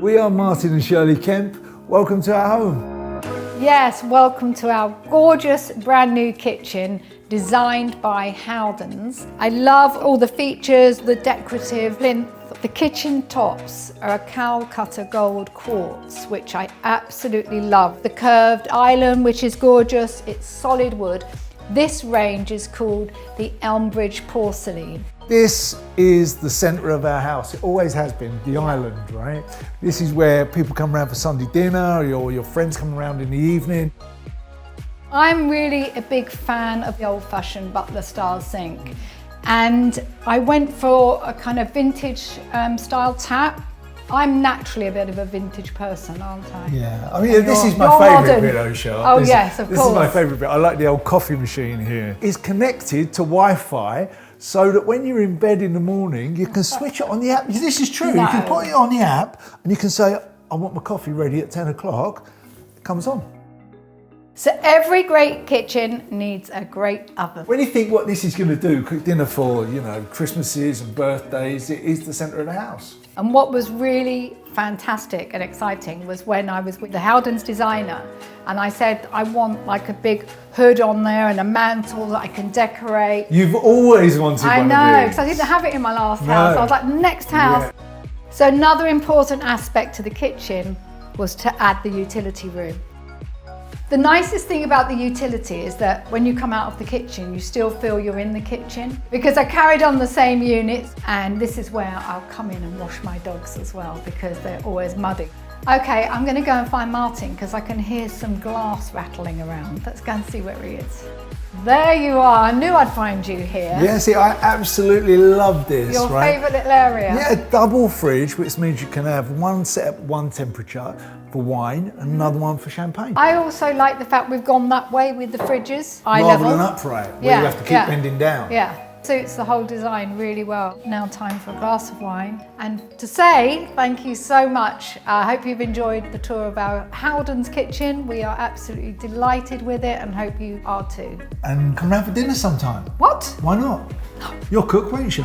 We are Martin and Shirlie Kemp. Welcome to our home. Yes, welcome to our gorgeous brand new kitchen designed by Howdens. I love all the features, the decorative plinth. The kitchen tops are a Calacatta gold quartz, which I absolutely love. The curved island, which is gorgeous, it's solid wood. This range is called the Elmbridge Porcelain. This is the centre of our house. It always has been, the island, right? This is where people come around for Sunday dinner, or your friends come around in the evening. I'm really a big fan of the old-fashioned butler style sink. And I went for a kind of vintage style tap. I'm naturally a bit of a vintage person, aren't I? Yeah, I mean, this is my favourite bit, Osha. Oh yes, of course. This is my favourite bit. I like the old coffee machine here. It's connected to Wi-Fi so that when you're in bed in the morning, you can switch it on the app. This is true. No. You can put it on the app and you can say, I want my coffee ready at 10 o'clock. It comes on. So every great kitchen needs a great oven. When you think what this is going to do, cook dinner for, Christmases and birthdays, it is the centre of the house. And what was really fantastic and exciting was when I was with the Howdens designer and I said, I want like a big hood on there and a mantle that I can decorate. You've always wanted one of these. I know, because I didn't have it in my last house. I was like, next house. Yeah. So another important aspect to the kitchen was to add the utility room. The nicest thing about the utility is that when you come out of the kitchen, you still feel you're in the kitchen. Because I carried on the same units, and this is where I'll come in and wash my dogs as well, because they're always muddy. Okay, I'm going to go and find Martin, because I can hear some glass rattling around. Let's go and see where he is. There you are. I knew I'd find you here. Yeah, see, I absolutely love this. Your favourite little area. Yeah, a double fridge, which means you can have one set at one temperature for wine and another one for champagne. I also like the fact we've gone that way with the fridges. Rather than upright, where you have to keep bending down. Yeah. Suits the whole design really well. Now time for a glass of wine. And to say thank you so much. I hope you've enjoyed the tour of our Howdens kitchen. We are absolutely delighted with it and hope you are too. And come round for dinner sometime. What? Why not? You'll cook, won't you?